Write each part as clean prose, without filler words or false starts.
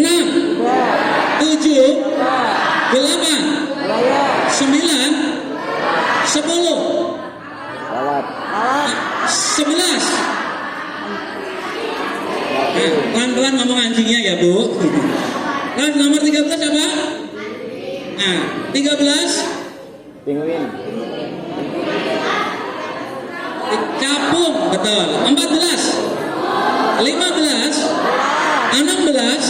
enam, tujuh, delapan, sembilan, 10, 11. Nah, pelan-pelan ngomong anjingnya ya Bu. Nah, nomor 13 apa? Nah, 13 Pinguin. capung, betul. 14, 15, 16.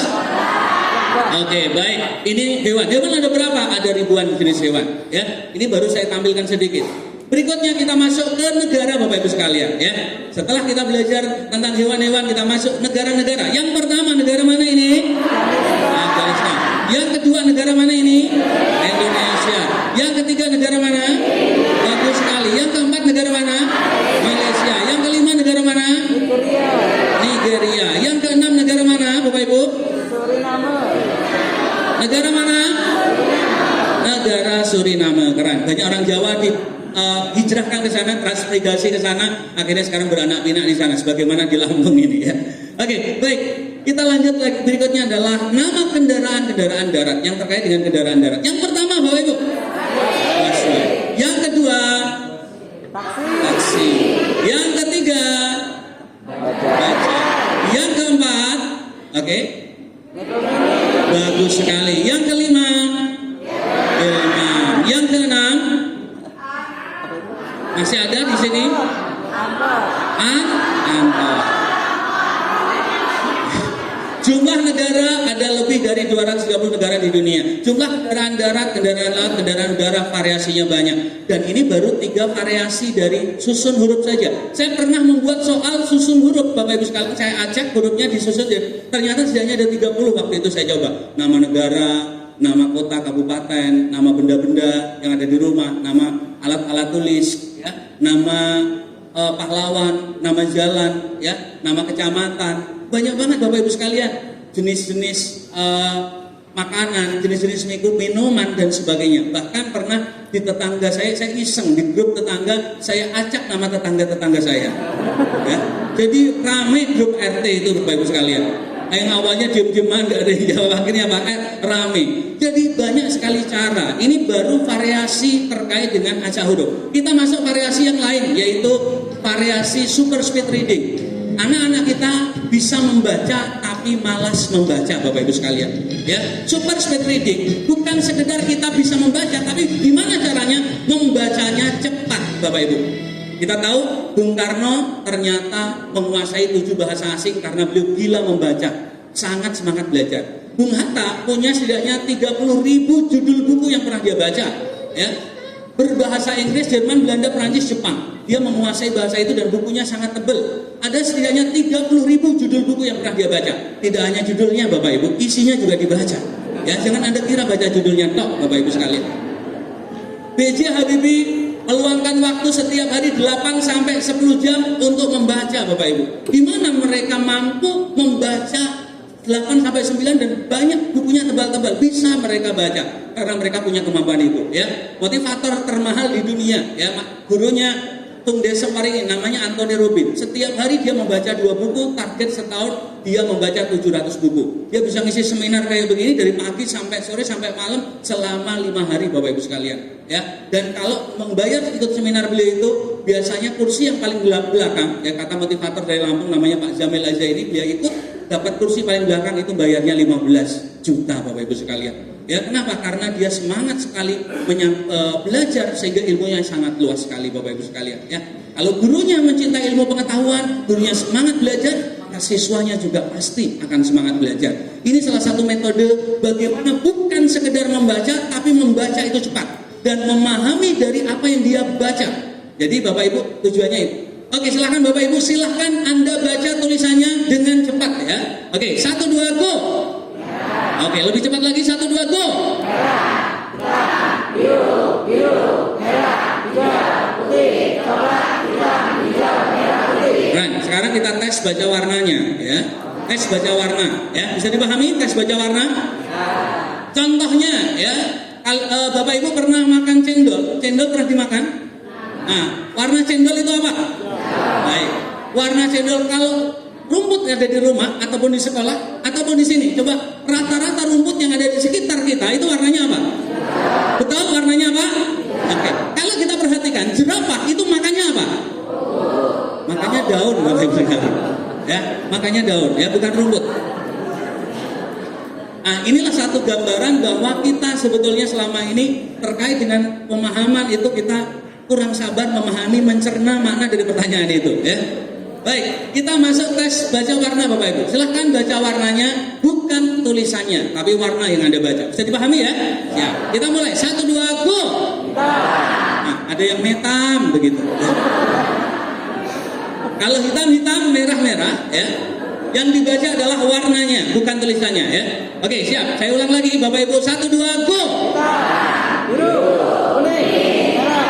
Oke, baik. Ini hewan. Hewan ada berapa? Ada ribuan jenis hewan. Ya, ini baru saya tampilkan sedikit. Berikutnya kita masuk ke negara Bapak Ibu sekalian. Ya, setelah kita belajar tentang hewan-hewan, kita masuk negara-negara. Yang pertama negara mana ini? Afghanistan. Yang kedua negara mana ini? Indonesia. Yang ketiga negara mana? Bagus sekali. Yang keempat negara mana? Malaysia. Yang kelima negara mana? Nigeria. Yang keenam negara mana Bapak Ibu? Negara mana? Negara Suriname. Keren. Banyak orang Jawa di hijrahkan ke sana, transmigrasi ke sana, akhirnya sekarang beranak pinak di sana, sebagaimana di Lampung ini ya. Oke, baik. Kita lanjut lagi. Berikutnya adalah nama kendaraan darat yang terkait dengan kendaraan darat. Yang pertama Bapak Ibu, busway. Yang kedua, taksi. Yang ketiga, baja. Yang keempat, oke. Bagus sekali. Yang kelima, delman. Yang keenam, masih ada di sini? Angkot. Jumlah negara ada lebih dari 230 negara di dunia. Jumlah kendaraan darat, kendaraan laut, kendaraan udara variasinya banyak. Dan ini baru 3 variasi dari susun huruf saja. Saya pernah membuat soal susun huruf, Bapak Ibu sekalian. Saya acak hurufnya disusun. Ternyata setidaknya ada 30 waktu itu saya coba. Nama negara, nama kota, kabupaten, nama benda-benda yang ada di rumah, nama alat-alat tulis, ya, nama pahlawan, nama jalan, ya, nama kecamatan. Banyak banget Bapak Ibu sekalian, jenis-jenis makanan, jenis-jenis minuman dan sebagainya. Bahkan pernah di tetangga saya iseng di grup tetangga, saya acak nama tetangga-tetangga saya. Ya. Jadi rame grup RT itu Bapak Ibu sekalian. Yang awalnya diem-dieman, gak ada yang jawab, akhirnya rame. Jadi banyak sekali cara. Ini baru variasi terkait dengan acak huruf. Kita masuk variasi yang lain, yaitu variasi super speed reading. Anak-anak kita bisa membaca tapi malas membaca Bapak Ibu sekalian. Ya, super speed reading bukan sekedar kita bisa membaca, tapi gimana caranya membacanya cepat Bapak Ibu. Kita tahu Bung Karno ternyata menguasai 7 bahasa asing karena beliau gila membaca, sangat semangat belajar. Bung Hatta punya setidaknya 30.000 judul buku yang pernah dia baca, ya. Berbahasa Inggris, Jerman, Belanda, Perancis, Jepang. Dia menguasai bahasa itu dan bukunya sangat tebal. Ada setidaknya 30.000 judul buku yang pernah dia baca. Tidak hanya judulnya Bapak Ibu, isinya juga dibaca. Ya, jangan Anda kira baca judulnya tok Bapak Ibu sekalian. B.J. Habibie meluangkan waktu setiap hari 8 sampai 10 jam untuk membaca Bapak Ibu. Di mana mereka mampu membaca 8 sampai 9 dan banyak bukunya tebal-tebal, bisa mereka baca karena mereka punya kemampuan itu, ya. Motivator termahal di dunia, ya, gurunya Tung Desem Waringin namanya Anthony Robbins. Setiap hari dia membaca 2 buku, target setahun dia membaca 700 buku. Dia bisa ngisi seminar kayak begini dari pagi sampai sore sampai malam selama 5 hari Bapak Ibu sekalian, ya. Dan kalau membayar ikut seminar beliau itu biasanya kursi yang paling belakang, ya, kata motivator dari Lampung namanya Pak Jamil Azaini, dia ikut dapat kursi paling belakang itu bayarnya 15 juta Bapak Ibu sekalian. Ya, kenapa? Karena dia semangat sekali belajar sehingga ilmunya sangat luas sekali Bapak Ibu sekalian, ya. Kalau gurunya mencintai ilmu pengetahuan, gurunya semangat belajar, maka siswanya juga pasti akan semangat belajar. Ini salah satu metode bagaimana bukan sekedar membaca tapi membaca itu cepat dan memahami dari apa yang dia baca. Jadi Bapak Ibu tujuannya itu. Oke, silahkan Bapak Ibu, silahkan Anda baca tulisannya dengan cepat, ya. Oke, 1, 2, go. Oke, lebih cepat lagi, 1, 2, go. Merah, biru, merah, hijau, putih, coklat, hitam, hijau, merah, putih. Nah, sekarang kita tes baca warnanya, ya. Tes baca warna, ya. Bisa dipahami tes baca warna? Contohnya, ya. Bapak Ibu pernah makan cendol? Cendol pernah dimakan? Nah, warna cendol itu apa? Baik. Warna cendol kalau rumput yang ada di rumah ataupun di sekolah ataupun di sini, coba rata-rata rumput yang ada di sekitar kita itu warnanya apa? Betul, warnanya apa? Oke. Kalau kita perhatikan jerapah itu makannya apa? Makannya daun, Bapak Ibu sekalian. Ya, makannya daun, ya, bukan rumput. Nah, inilah satu gambaran bahwa kita sebetulnya selama ini terkait dengan pemahaman itu kita kurang sabar memahami, mencerna makna dari pertanyaan itu, ya. Baik, kita masuk tes baca warna Bapak Ibu. Silahkan baca warnanya, bukan tulisannya, tapi warna yang Anda baca. Bisa dipahami, ya? Ya, kita mulai. 1, 2, go. Nah, ada yang metam begitu. Ya. Kalau hitam-hitam, merah-merah, ya. Yang dibaca adalah warnanya, bukan tulisannya, ya. Oke, siap. Saya ulang lagi, Bapak Ibu. 1, 2, go. Biru, kuning, merah,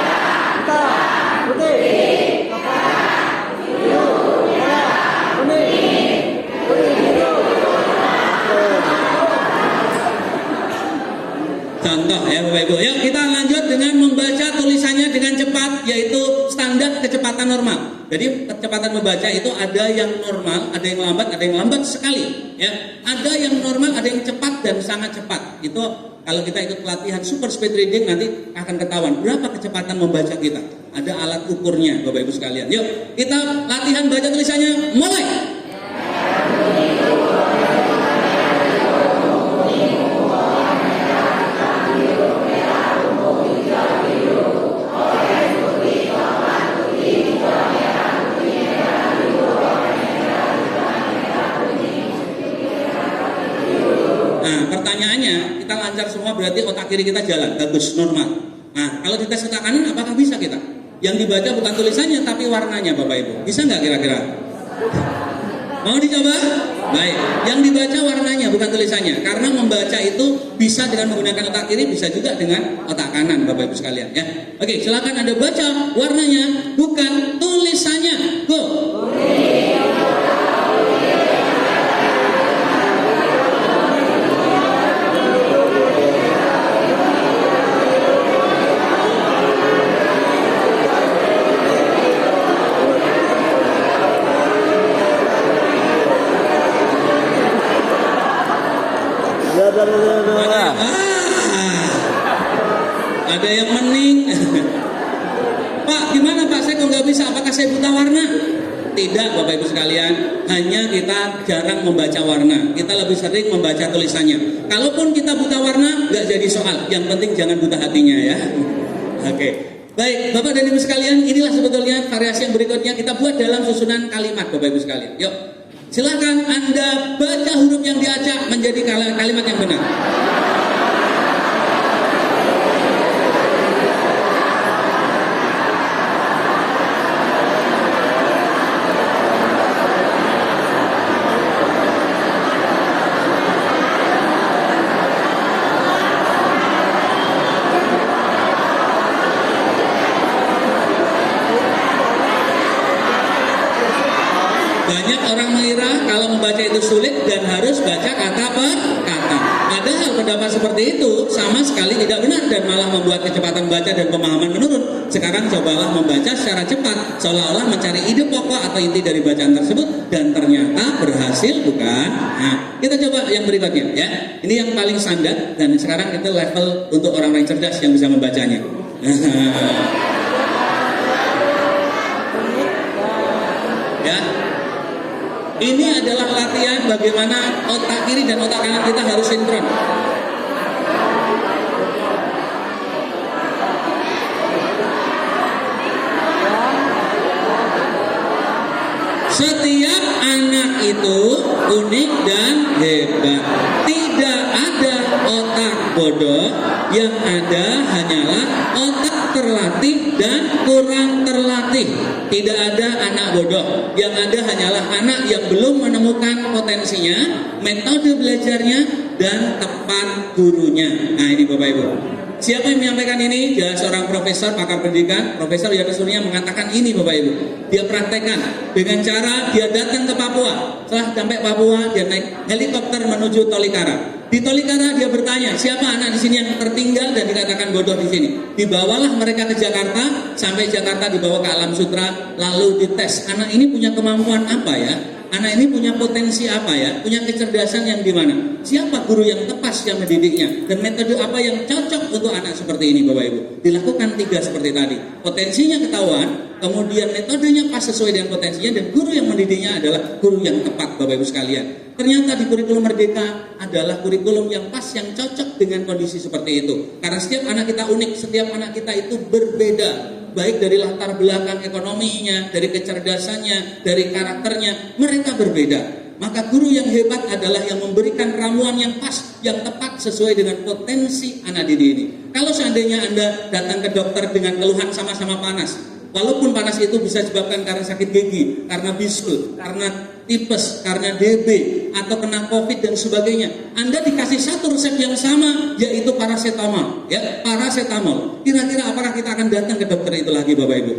hitam, putih, coklat, biru, merah, kuning, biru. Contoh, ya Bapak Ibu. Yuk kita lanjut dengan membaca tulisannya dengan cepat, yaitu standar kecepatan normal. Jadi kecepatan membaca itu ada yang normal, ada yang lambat sekali, ya. Ada yang normal, ada yang cepat dan sangat cepat. Itu kalau kita ikut pelatihan super speed reading nanti akan ketahuan berapa kecepatan membaca kita. Ada alat ukurnya Bapak Ibu sekalian. Yuk kita latihan baca tulisannya, mulai. berarti otak kiri kita jalan, bagus, normal. Nah, kalau dites otak kanan, apakah bisa kita? Yang dibaca bukan tulisannya, tapi warnanya, Bapak Ibu. Bisa nggak kira-kira? Mau dicoba? Baik. Yang dibaca warnanya, bukan tulisannya. Karena membaca itu bisa dengan menggunakan otak kiri, bisa juga dengan otak kanan, Bapak Ibu sekalian. Ya. Oke, silakan Anda baca warnanya, bukan tulisannya. Go. Ada yang mening. Pak, gimana Pak? Saya kok nggak bisa? Apakah saya buta warna? Tidak, Bapak Ibu sekalian. Hanya kita jarang membaca warna. Kita lebih sering membaca tulisannya. Kalaupun kita buta warna, nggak jadi soal. Yang penting jangan buta hatinya ya. Oke. Baik, Bapak dan Ibu sekalian, inilah sebetulnya variasi yang berikutnya kita buat dalam susunan kalimat, Bapak Ibu sekalian. Yuk, silakan Anda baca huruf yang diacak menjadi kalimat yang benar. Banyak orang mengira kalau membaca itu sulit dan harus baca kata per kata. Padahal pendapat seperti itu sama sekali tidak benar dan malah membuat kecepatan baca dan pemahaman menurun. Sekarang cobalah membaca secara cepat, seolah-olah mencari ide pokok atau inti dari bacaan tersebut dan ternyata berhasil, bukan? Nah, kita coba yang berikutnya ya. Ini yang paling standar dan sekarang itu level untuk orang-orang cerdas yang bisa membacanya. Ya. Ini adalah latihan bagaimana otak kiri dan otak kanan kita harus sinkron. Setiap anak itu unik dan hebat. Tidak ada otak bodoh, yang ada hanyalah otak terlatih dan kurang terlatih. Tidak ada anak bodoh, yang ada hanyalah anak yang belum menemukan potensinya, metode belajarnya, dan tepat gurunya. Nah ini Bapak Ibu. Siapa yang menyampaikan ini? Dia seorang profesor pakar pendidikan, Profesor Yohanes Kurnia mengatakan ini Bapak Ibu. Dia praktekkan dengan cara dia datang ke Papua. Setelah sampai Papua, dia naik helikopter menuju Tolikara. Di Tolikara dia bertanya, siapa anak di sini yang tertinggal dan dikatakan bodoh di sini? Dibawalah mereka ke Jakarta, sampai Jakarta dibawa ke Alam Sutra, lalu dites. Anak ini punya kemampuan apa ya? Anak ini punya potensi apa ya? Punya kecerdasan yang di mana? Siapa guru yang tepat yang mendidiknya? Dan metode apa yang cocok untuk anak seperti ini Bapak Ibu? Dilakukan 3 seperti tadi. Potensinya ketahuan, kemudian metodenya pas sesuai dengan potensinya, dan guru yang mendidiknya adalah guru yang tepat Bapak Ibu sekalian. Ternyata di kurikulum Merdeka adalah kurikulum yang pas, yang cocok dengan kondisi seperti itu. Karena setiap anak kita unik, setiap anak kita itu berbeda. Baik dari latar belakang ekonominya, dari kecerdasannya, dari karakternya, mereka berbeda. Maka guru yang hebat adalah yang memberikan ramuan yang pas, yang tepat sesuai dengan potensi anak didik ini. Kalau seandainya Anda datang ke dokter dengan keluhan sama-sama panas, walaupun panas itu bisa disebabkan karena sakit gigi, karena bisul, karena tipes, karena DB, atau kena COVID dan sebagainya, Anda dikasih satu resep yang sama, yaitu paracetamol. Ya, paracetamol. Kira-kira apakah kita akan datang ke dokter itu lagi, Bapak Ibu?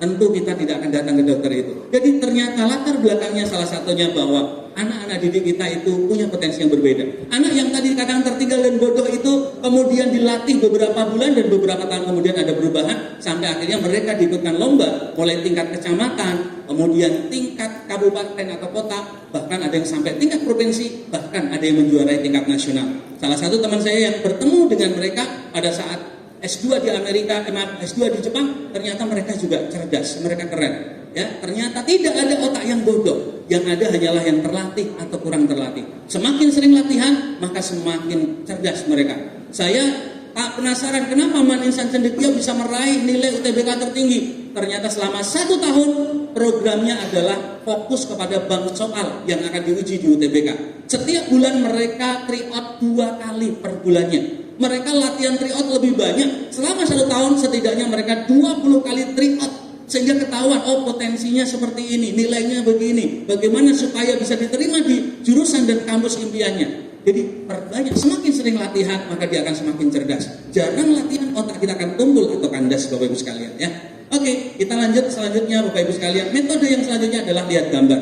Tentu kita tidak akan datang ke dokter itu. Jadi ternyata latar belakangnya salah satunya bahwa anak-anak didik kita itu punya potensi yang berbeda. Anak yang tadi kadang tertinggal dan bodoh itu kemudian dilatih beberapa bulan dan beberapa tahun kemudian ada perubahan sampai akhirnya mereka diikutkan lomba mulai tingkat kecamatan, kemudian tingkat kabupaten atau kota, bahkan ada yang sampai tingkat provinsi, bahkan ada yang menjuarai tingkat nasional. Salah satu teman saya yang bertemu dengan mereka pada saat S2 di Amerika, S2 di Jepang, ternyata mereka juga cerdas, mereka keren. Ya, ternyata tidak ada otak yang bodoh, yang ada hanyalah yang terlatih atau kurang terlatih. Semakin sering latihan, maka semakin cerdas mereka. Saya tak penasaran kenapa Maninsan Cendekia bisa meraih nilai UTBK tertinggi. Ternyata selama 1 tahun programnya adalah fokus kepada bank soal yang akan diuji di UTBK. Setiap bulan mereka try out 2 kali per bulannya. Mereka latihan tryout lebih banyak. Selama 1 tahun setidaknya mereka 20 kali tryout. Sehingga ketahuan, oh potensinya seperti ini, nilainya begini. Bagaimana supaya bisa diterima di jurusan dan kampus impiannya. Jadi perbanyak, semakin sering latihan maka dia akan semakin cerdas. Jarang latihan otak kita akan tumpul atau kandas Bapak Ibu sekalian ya. Oke, kita lanjut selanjutnya Bapak Ibu sekalian. Metode yang selanjutnya adalah lihat gambar.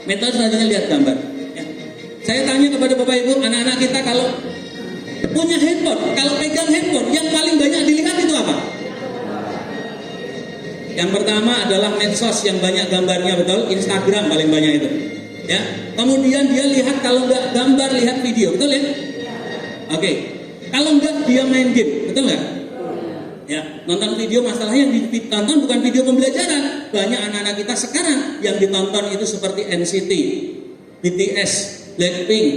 Metode selanjutnya lihat gambar ya. Saya tanya kepada Bapak Ibu, anak-anak kita kalau punya handphone, kalau pegang handphone yang paling banyak dilihat itu apa? Yang pertama adalah medsos yang banyak gambarnya, betul? Instagram paling banyak itu. Ya. Kemudian dia lihat, kalau nggak gambar, lihat video, betul ya? Oke. Kalau nggak dia main game, betul nggak? Ya, nonton video, masalahnya yang ditonton bukan video pembelajaran. Banyak anak-anak kita sekarang yang ditonton itu seperti NCT, BTS, Blackpink,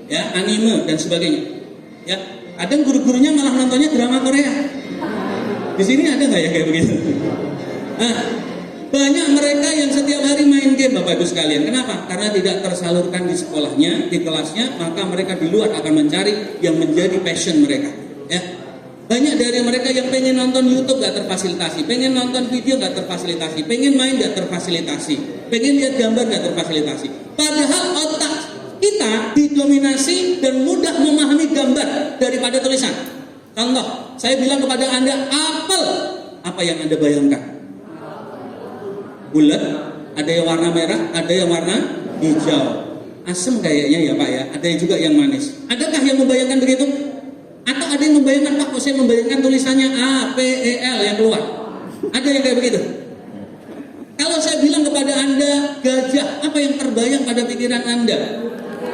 ya, anime dan sebagainya. Ya, kadang guru-gurunya malah nontonnya drama Korea. Di sini ada nggak ya kayak begitu? Nah, banyak mereka yang setiap hari main game Bapak Ibu sekalian. Kenapa? Karena tidak tersalurkan di sekolahnya, di kelasnya, maka mereka di luar akan mencari yang menjadi passion mereka. Ya, banyak dari mereka yang pengen nonton YouTube gak terfasilitasi, pengen nonton video gak terfasilitasi, pengen main gak terfasilitasi, pengen lihat gambar gak terfasilitasi. Padahal otak kita didominasi dan mudah memahami gambar daripada tulisan. Contoh, saya bilang kepada Anda, apel, apa yang Anda bayangkan? Bulat, ada yang warna merah, ada yang warna hijau. Asem kayaknya ya Pak ya, ada juga yang manis. Adakah yang membayangkan begitu? Atau ada yang membayangkan, Pak, kok saya membayangkan tulisannya APEL yang keluar? Ada yang kayak begitu? Kalau saya bilang kepada Anda gajah, apa yang terbayang pada pikiran Anda?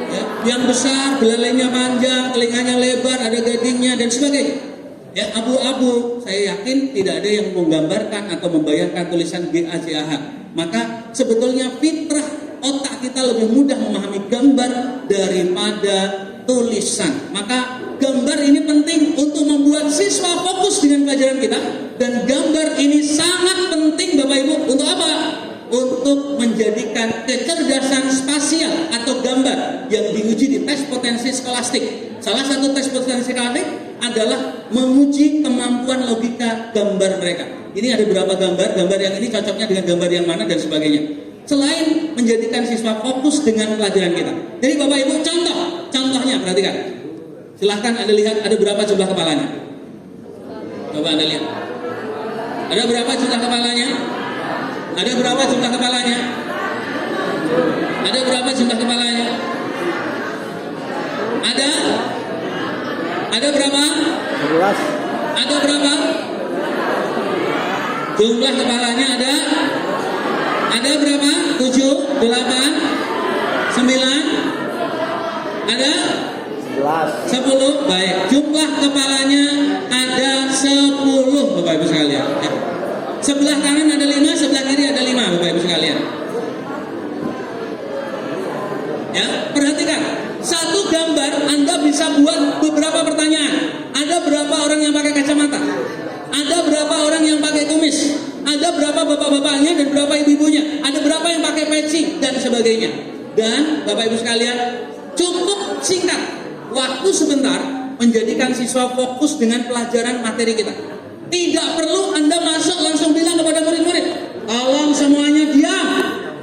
Ya, yang besar, belalainya panjang, telinganya lebar, ada gadingnya dan sebagainya. Ya, abu-abu, saya yakin tidak ada yang menggambarkan atau membayangkan tulisan GAJAH. Maka sebetulnya fitrah otak kita lebih mudah memahami gambar daripada tulisan. Maka gambar ini penting untuk membuat siswa fokus dengan pelajaran kita. Dan gambar ini sangat penting Bapak Ibu untuk apa? Untuk menjadikan kecerdasan spasial atau gambar yang diuji di tes potensi skolastik. Salah satu tes potensi skolastik adalah menguji kemampuan logika gambar mereka. Ini ada berapa gambar yang ini cocoknya dengan gambar yang mana dan sebagainya. Selain menjadikan siswa fokus dengan pelajaran kita. Jadi Bapak Ibu, contohnya perhatikan. Silahkan Anda lihat ada berapa jumlah kepalanya. Coba Anda lihat. Ada berapa jumlah kepalanya? Ada berapa jumlah kepalanya? Ada berapa jumlah kepalanya? Ada berapa? 11. Ada berapa? Jumlah kepalanya ada? Ada berapa? 7, 8, 9? Ada? 10. Baik, jumlah kepalanya ada 10 Bapak Ibu sekalian. Sebelah kanan ada 5, sebelah kiri ada 5 Bapak Ibu sekalian. Ya, perhatikan. Satu gambar Anda bisa buat beberapa pertanyaan. Ada berapa orang yang pakai kacamata? Ada berapa orang yang pakai kumis? Ada berapa bapak-bapaknya dan berapa ibu-ibunya? Ada berapa yang pakai peci dan sebagainya. Dan Bapak Ibu sekalian, cukup singkat. Waktu sebentar menjadikan siswa fokus dengan pelajaran materi kita. Tidak perlu Anda masuk langsung bilang kepada murid-murid, tolong semuanya diam.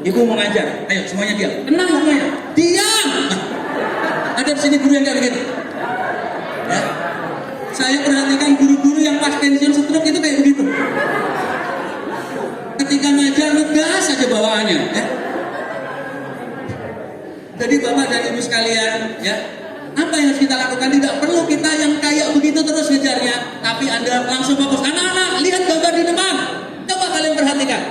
Ibu mengajar, ayo semuanya diam. Tenang semuanya, diam. Ada di sini guru yang kayak begitu. Ya. Saya perhatikan guru-guru yang pas pensiun stroke itu kayak begitu. Ketika ngajar ngegas saja bawaannya. Ya. Jadi Bapak dan Ibu sekalian, ya. Apa yang harus kita lakukan? Tidak perlu kita yang kayak begitu terus ngejarnya, tapi Anda langsung fokus. Anak-anak, lihat gambar di depan. Coba kalian perhatikan.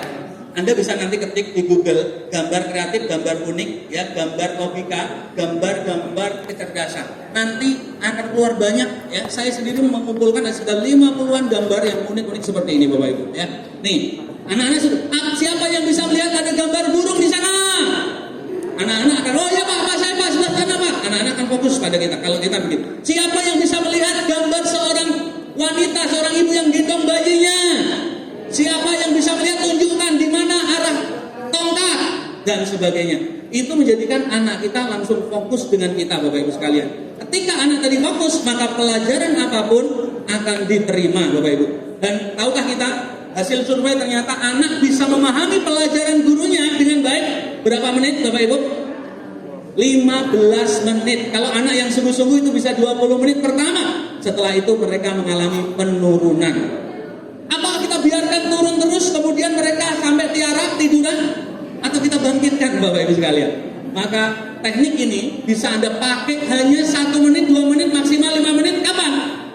Anda bisa nanti ketik di Google gambar kreatif, gambar unik, ya, gambar logika, gambar kecerdasan. Nanti akan keluar banyak. Ya, saya sendiri mengumpulkan sekitar 50-an gambar yang unik-unik seperti ini, Bapak Ibu. Ya, nih, anak-anak siapa yang bisa melihat ada gambar burung di sana? Anak-anak akan, oh ya Pak, saya Pak, sebelah sana Pak. Anak-anak akan fokus pada kita kalau kita begitu. Siapa yang bisa melihat gambar seorang wanita, seorang ibu yang gendong bayinya? Siapa yang bisa melihat, tunjukkan di mana arah tongkat dan sebagainya. Itu menjadikan anak kita langsung fokus dengan kita Bapak Ibu sekalian. Ketika anak tadi fokus, maka pelajaran apapun akan diterima, Bapak Ibu. Dan tahukah kita, hasil survei ternyata anak bisa memahami pelajaran gurunya dengan baik berapa menit, Bapak Ibu? 15 menit. Kalau anak yang sungguh-sungguh itu bisa 20 menit pertama. Setelah itu mereka mengalami penurunan. Apakah kita biarkan turun terus kemudian mereka sampai tiara tiduran? Atau kita bangkitkan, Bapak Ibu sekalian? Maka teknik ini bisa Anda pakai hanya 1 menit, 2 menit, maksimal 5 menit. Kapan?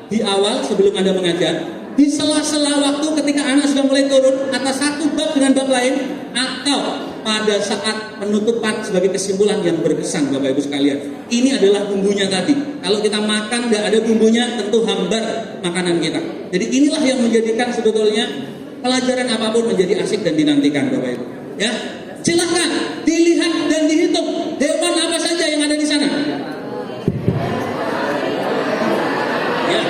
Di awal sebelum Anda mengajar, di sela-sela waktu ketika anak sudah mulai turun atas satu bab dengan bab lain, atau pada saat penutupan sebagai kesimpulan yang berkesan, Bapak Ibu sekalian. Ini adalah bumbunya tadi. Kalau kita makan nggak ada bumbunya, tentu hambar makanan kita. Jadi inilah yang menjadikan sebetulnya pelajaran apapun menjadi asik dan dinantikan, Bapak Ibu. Ya, silakan dilihat dan dihitung hewan apa saja yang ada di sana. Ya.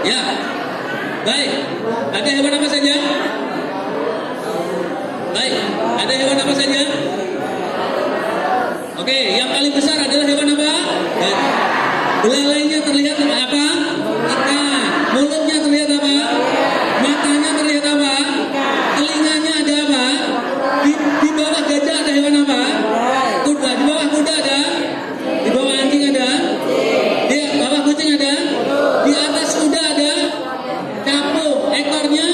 Ya, baik. Ada hewan apa saja? Baik, ada hewan apa saja? Oke, yang paling besar adalah hewan apa? Baik. Belalainya terlihat apa? Ikan. Mulutnya terlihat apa? Matanya terlihat apa? Telinganya ada apa? Di bawah gajah ada hewan apa? Kuda. Di bawah kuda ada? Di bawah anjing ada? Di bawah kucing ada? Di atas kuda ada? Capung. Ekornya?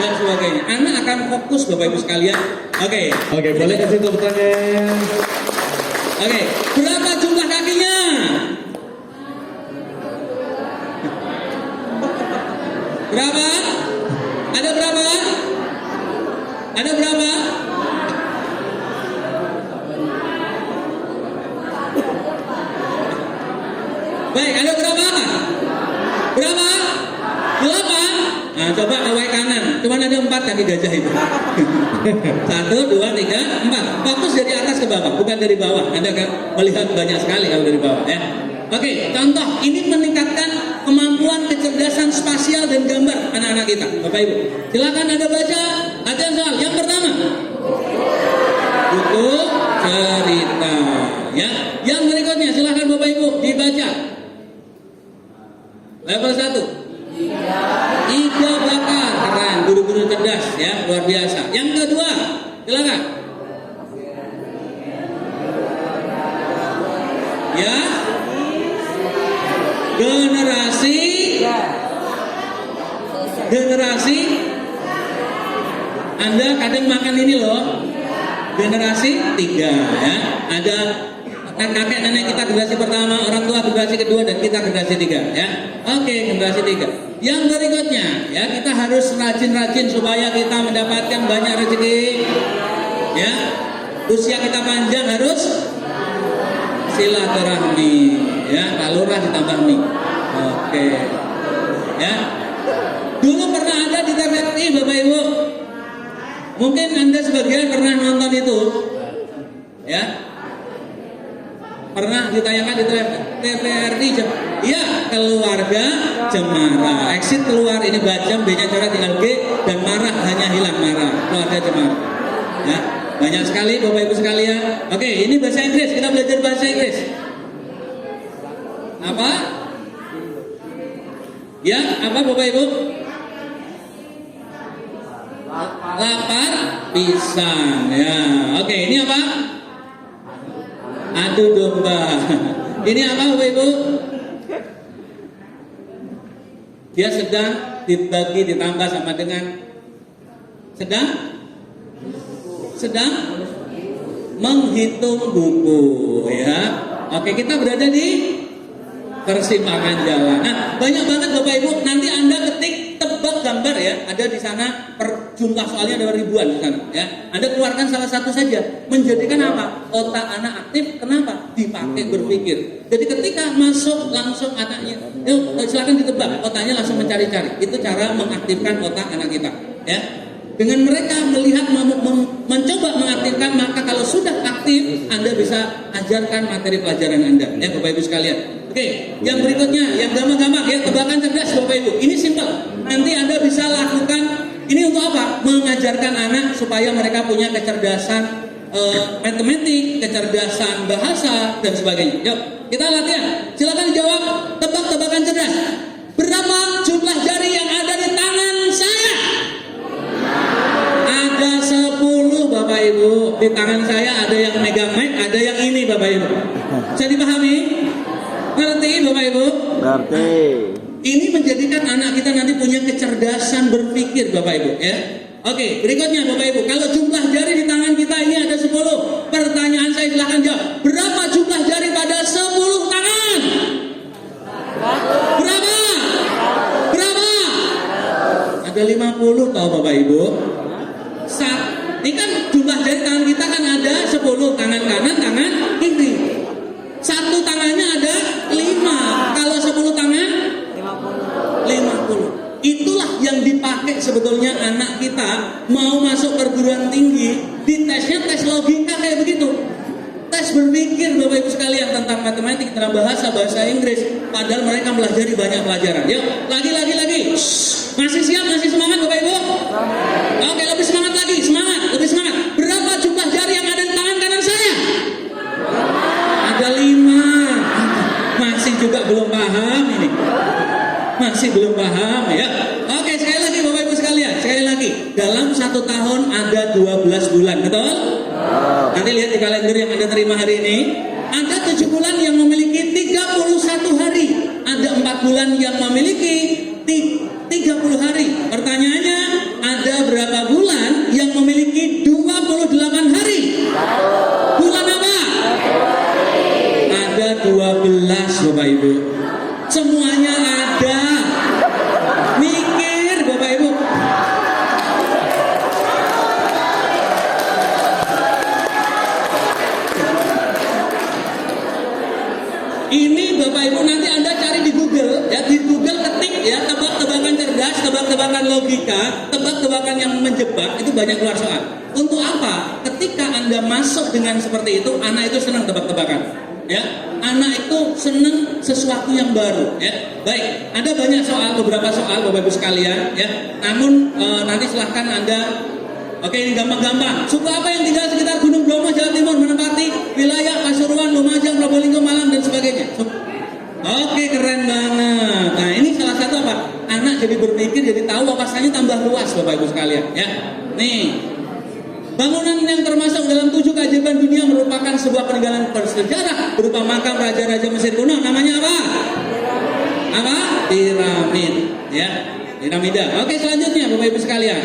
Dan sebagainya. Anak akan fokus, Bapak Ibu sekalian. Oke, boleh kasih tepuk tangan. Oke, berapa jumlah kakinya? Berapa? Ada berapa? Ada berapa? Baik, ada berapa? Berapa? 8? Nah, coba kawai kanan. Cuman ada 4 kaki gajah itu. 1, 2, 3, 4. Fokus dari atas ke bawah, bukan dari bawah. Anda akan melihat banyak sekali kalau dari bawah, ya. Oke, contoh. Ini meningkatkan kemampuan kecerdasan spasial dan gambar anak-anak kita, Bapak Ibu. Silakan Anda baca. Latihan soal. Yang pertama, buku cerita. Ya. Yang berikutnya, silakan Bapak Ibu dibaca. Level 1. Iga bakar, keren, guru-guru cerdas, ya, luar biasa. Yang kedua, silakan. Ya, generasi. Anda kadang makan ini loh, generasi 3, ya. Ada kakek nenek kita generasi pertama, orang tua generasi kedua, dan kita generasi 3, ya. Oke, generasi 3. Yang berikutnya, ya, kita harus rajin-rajin supaya kita mendapatkan banyak rezeki, ya. Usia kita panjang, harus silaturahmi, ya. Pak Lurah ditambah mie. Oke, ya. Dulu pernah ada di TVRI, Bapak Ibu. Mungkin Anda sebagian pernah nonton itu, ya. Pernah ditayangkan di TVRI. Iya, Keluarga Cemara. Exit keluar, ini bajam, B-nya coret tinggal G, dan marah hanya hilang marah. Keluarga Cemara. Ya, banyak sekali Bapak Ibu sekalian. Oke, ini bahasa Inggris. Kita belajar bahasa Inggris. Apa? Ya, apa Bapak Ibu? Lapar pisang. Ya, oke, ini apa? Adu domba. Ini apa Bapak Ibu? Dia sedang dibagi ditambah sama dengan sedang menghitung buku, ya. Oke, kita berada di persimpangan jalan. Nah, banyak banget Bapak Ibu. Nanti Anda ketik tebak gambar, ya. Ada di sana jumlah soalnya ada ribuan di sana, ya. Anda keluarkan salah satu saja. Menjadikan apa? Otak anak aktif. Kenapa? Dipakai berpikir. Jadi ketika masuk langsung anaknya, silakan ditebak. Otaknya langsung mencari-cari. Itu cara mengaktifkan otak anak kita, ya. Dengan mereka melihat mencoba mengaktifkan, maka kalau sudah aktif, Anda bisa ajarkan materi pelajaran Anda, ya Bapak Ibu sekalian. Oke, yang berikutnya, yang gampang-gampang ya, tebakan cerdas Bapak Ibu. Ini simpel. Nanti Anda bisa lakukan ini untuk apa? Mengajarkan anak supaya mereka punya kecerdasan matematik, kecerdasan bahasa dan sebagainya. Yuk, kita latihan. Silakan dijawab. Tebak-tebakan cerdas. Berapa jumlah jari yang ada di tangan saya? Ada 10 Bapak Ibu. Di tangan saya ada yang megang mic, ada yang ini Bapak Ibu. Bisa dipahami? Ngerti Bapak Ibu? Ngerti. Ini menjadikan anak kita nanti punya kecerdasan berpikir Bapak Ibu ya. Oke, berikutnya Bapak Ibu, kalau jumlah jari di tangan kita ini ada 10. Pertanyaan saya silahkan jawab. Berapa jumlah jari pada 10 tangan? Berapa? Berapa? Ada 50 tahu Bapak Ibu. Ini kan jumlah jari tangan kita kan ada 10, tangan kanan, tangan kiri. Satu tangannya ada 5. Kalau 10 tangan 50. Itulah yang dipakai sebetulnya anak kita mau masuk perguruan tinggi. Di tesnya tes logika kayak begitu. Tes berpikir Bapak Ibu sekalian tentang matematik, tentang bahasa Inggris. Padahal mereka pelajari banyak pelajaran. Yuk, lagi. Masih siap, masih semangat Bapak Ibu? Oke, lebih semangat lagi, lebih semangat. Berapa jumlah jari yang ada di tangan kanan saya? Ada 5. Masih juga belum paham ini. Masih belum paham ya. Oke, sekali lagi Bapak Ibu sekalian, sekali lagi. Dalam 1 tahun ada 12 bulan, betul? Nanti lihat di kalender yang Anda terima hari ini. Ada 7 bulan yang memiliki 31 hari. Ada 4 bulan yang memiliki 30 hari. Pertanyaannya, ada berapa bulan yang memiliki 28 hari? Bulan apa? Ada 12 Bapak Ibu. Semuanya ada. Mikir Bapak Ibu. Ini Bapak Ibu nanti Anda cari di Google ya, di Google ketik ya, tebak-tebakan cerdas, tebak-tebakan logika, tebak-tebakan yang menjebak, itu banyak keluar soal. Untuk apa? Ketika Anda masuk dengan seperti itu, anak itu senang tebak-tebakan. Ya, anak itu senang sesuatu yang baru. Ya, baik. Ada banyak soal, beberapa soal Bapak Ibu sekalian. Ya, namun nanti silahkan Anda. Oke, ini gampang-gampang. Suku apa yang tinggal sekitar Gunung Bromo, Jawa Timur, menempati wilayah Pasuruan, Lumajang, Probolinggo, Malang dan sebagainya? Oke, keren banget. Nah, ini salah satu apa? Anak jadi berpikir, jadi tahu wawasannya tambah luas Bapak Ibu sekalian. Ya, nih. Bangunan yang termasuk dalam 7 keajaiban dunia merupakan sebuah peninggalan bersejarah berupa makam raja-raja Mesir kuno. Namanya apa? Apa? Piramid. Ya, piramida. Oke, selanjutnya Bapak Ibu sekalian.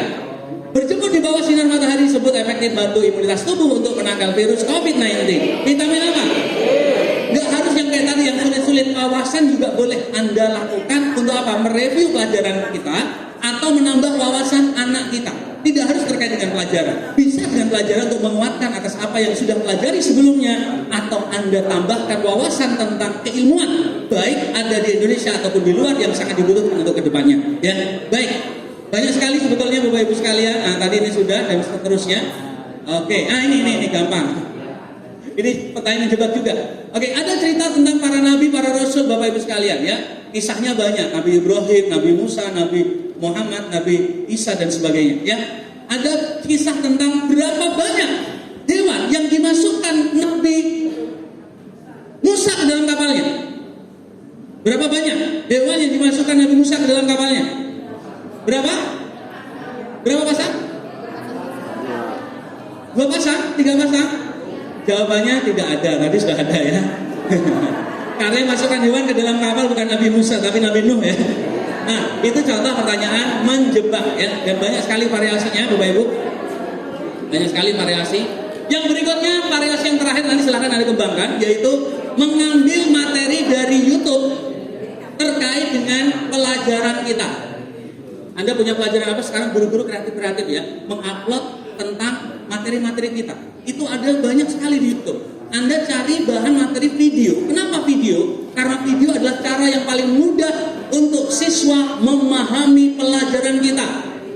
Berjemur di bawah sinar matahari disebut efektif bantu imunitas tubuh untuk menangkal virus COVID-19. Vitamin apa? Nggak harus yang kayak tadi yang sulit-sulit. Wawasan juga boleh Anda lakukan untuk apa? Mereview pelajaran kita atau menambah wawasan anak kita. Tidak harus terkait dengan pelajaran. Bisa dengan pelajaran untuk menguatkan atas apa yang sudah pelajari sebelumnya, atau Anda tambahkan wawasan tentang keilmuan, baik ada di Indonesia ataupun di luar yang sangat dibutuhkan untuk kedepannya. Ya, baik. Banyak sekali sebetulnya Bapak Ibu sekalian. Nah, tadi ini sudah dan seterusnya. Oke, ini gampang. Ini pertanyaan jebak juga. Oke, ada cerita tentang para nabi, para rasul Bapak Ibu sekalian ya. Kisahnya banyak. Nabi Ibrahim, Nabi Musa, Nabi Muhammad, Nabi Isa dan sebagainya ya. Ada kisah tentang berapa banyak hewan yang dimasukkan Nabi Musa ke dalam kapalnya. Berapa banyak hewan yang dimasukkan Nabi Musa ke dalam kapalnya? Berapa? Berapa pasang? 2 pasang? 3 pasang? Jawabannya tidak ada, tadi sudah ada ya. Karena yang masukkan hewan ke dalam kapal bukan Nabi Musa tapi Nabi Nuh ya. Nah, itu contoh pertanyaan menjebak ya, dan banyak sekali variasinya Bapak Ibu. Banyak sekali variasi. Yang berikutnya, variasi yang terakhir nanti silahkan Anda kembangkan, yaitu mengambil materi dari YouTube terkait dengan pelajaran kita. Anda punya pelajaran apa sekarang? Guru-guru kreatif ya, mengupload tentang materi-materi kita. Itu ada banyak sekali di YouTube. Anda cari bahan materi video. Kenapa video? Karena video adalah cara yang paling mudah untuk siswa memahami pelajaran kita.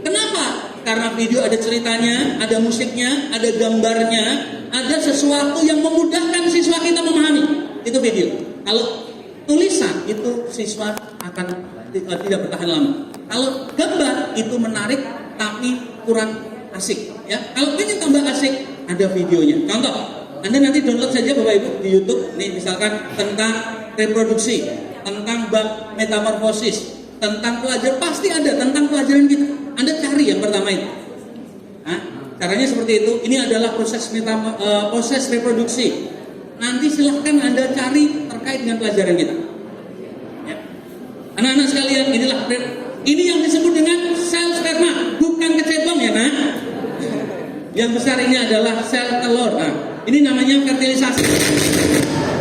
Kenapa? Karena video ada ceritanya, ada musiknya, ada gambarnya, ada sesuatu yang memudahkan siswa kita memahami. Itu video. Kalau tulisan itu siswa akan tidak bertahan lama. Kalau gambar itu menarik tapi kurang asik. Ya, kalau ingin tambah asik, ada videonya. Contoh, Anda nanti download saja Bapak Ibu di YouTube. Nih misalkan tentang reproduksi, tentang bab metamorfosis, tentang pelajaran, pasti ada tentang pelajaran kita. Anda cari yang pertama itu. Nah, caranya seperti itu. Ini adalah proses reproduksi. Nanti silahkan Anda cari terkait dengan pelajaran kita. Ya. Anak-anak sekalian, ini yang disebut dengan sel sperma, bukan kecebong ya nak. Yang besar ini adalah sel telur. Nah, ini namanya fertilisasi.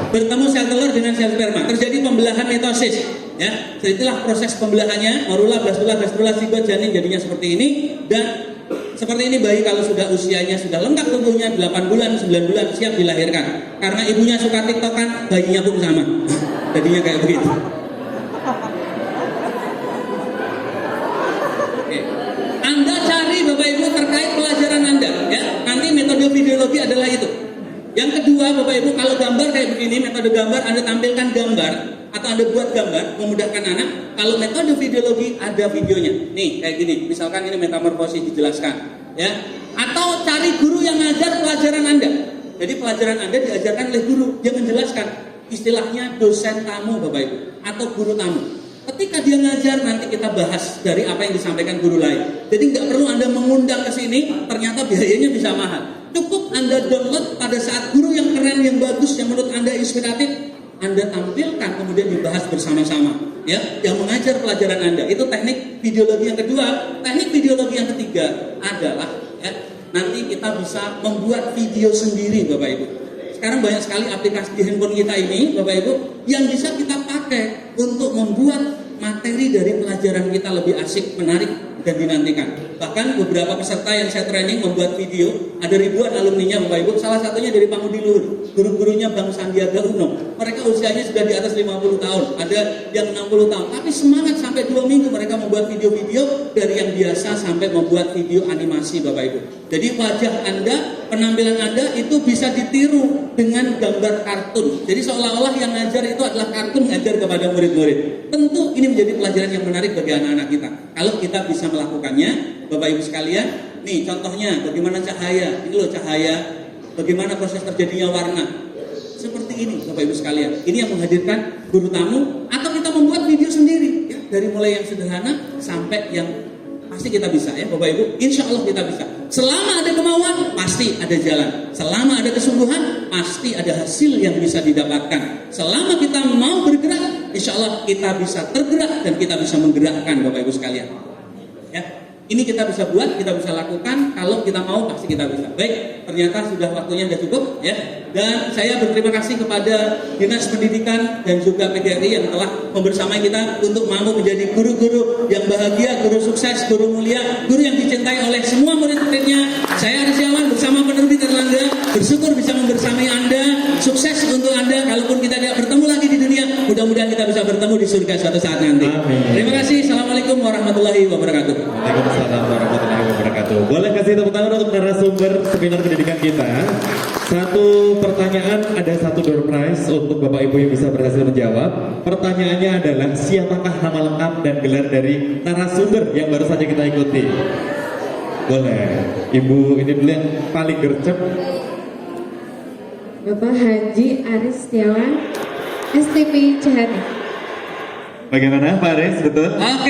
Bertemu sel telur dengan sel sperma, terjadi pembelahan mitosis. Ya, jadi itulah proses pembelahannya, morula, blastula, zigot, janin jadinya seperti ini. Dan seperti ini bayi kalau sudah usianya sudah lengkap tubuhnya 8 bulan, 9 bulan siap dilahirkan. Karena ibunya suka tiktokan, bayinya pun sama. Jadinya kayak begitu. Oke. Anda cari Bapak Ibu terkait pelajaran Anda, ya. Nanti metode videologi adalah itu. Yang kedua Bapak Ibu, kalau gambar kayak begini, metode gambar Anda tampilkan gambar atau Anda buat gambar memudahkan anak. Kalau metode videologi ada videonya. Nih kayak gini, misalkan ini metamorfosis dijelaskan, ya. Atau cari guru yang ngajar pelajaran Anda. Jadi pelajaran Anda diajarkan oleh guru, dia menjelaskan. Istilahnya dosen tamu Bapak Ibu atau guru tamu. Ketika dia ngajar nanti kita bahas dari apa yang disampaikan guru lain. Jadi nggak perlu Anda mengundang ke sini, ternyata biayanya bisa mahal. Cukup Anda download pada saat guru yang keren, yang bagus, yang menurut Anda inspiratif, Anda tampilkan kemudian dibahas bersama-sama. Ya, yang mengajar pelajaran Anda. Itu teknik videologi yang kedua. Teknik videologi yang ketiga adalah ya, nanti kita bisa membuat video sendiri Bapak Ibu. Sekarang banyak sekali aplikasi di handphone kita ini Bapak Ibu yang bisa kita pakai untuk membuat materi dari pelajaran kita lebih asik, menarik, dan dinantikan. Bahkan beberapa peserta yang saya training membuat video, ada ribuan alumninya Bapak Ibu, salah satunya dari Pamudi Luhur, guru-gurunya Bang Sandiaga Uno. Mereka usianya sudah di atas 50 tahun, ada yang 60 tahun, tapi semangat sampai 2 minggu mereka membuat video-video dari yang biasa sampai membuat video animasi Bapak Ibu. Jadi wajah Anda, penampilan Anda itu bisa ditiru dengan gambar kartun. Jadi seolah-olah yang ngajar itu adalah kartun ngajar kepada murid-murid. Tentu ini menjadi pelajaran yang menarik bagi anak-anak kita. Kalau kita bisa melakukannya, Bapak Ibu sekalian, nih contohnya bagaimana cahaya. Ini loh cahaya, bagaimana proses terjadinya warna. Seperti ini Bapak Ibu sekalian. Ini yang menghadirkan guru tamu atau kita membuat video sendiri ya, dari mulai yang sederhana sampai yang pasti kita bisa ya Bapak Ibu. Insya Allah kita bisa. Selama ada kemauan, pasti ada jalan. Selama ada kesungguhan, pasti ada hasil yang bisa didapatkan. Selama kita mau bergerak, insya Allah kita bisa tergerak dan kita bisa menggerakkan Bapak Ibu sekalian. Ya, ini kita bisa buat, kita bisa lakukan. Kalau kita mau, pasti kita bisa. Baik, ternyata sudah waktunya sudah cukup ya. Dan saya berterima kasih kepada Dinas Pendidikan dan juga PGRI yang telah membersamai kita untuk mampu menjadi guru-guru yang bahagia, guru sukses, guru mulia, guru yang dicintai oleh semua murid-muridnya. Saya Arsiawan bersama penerbit Erlangga bersyukur bisa membersamai Anda. Sukses untuk Anda. Kalaupun kita tidak bertemu lagi di dunia, mudah-mudahan kita bisa bertemu di surga suatu saat nanti. Amin. Terima kasih. Assalamualaikum warahmatullahi wabarakatuh. Waalaikumsalam warahmatullahi wabarakatuh. Boleh kasih tepuk tangan untuk narasumber seminar pendidikan kita. Satu pertanyaan, ada satu door prize untuk Bapak Ibu yang bisa berhasil menjawab. Pertanyaannya adalah siapakah nama lengkap dan gelar dari narasumber yang baru saja kita ikuti? Boleh. Ibu ini dulu yang paling gercep. Bapak Haji Aris Setiawan, STP Cihati. Bagaimana Pak Aris? Betul? Oke.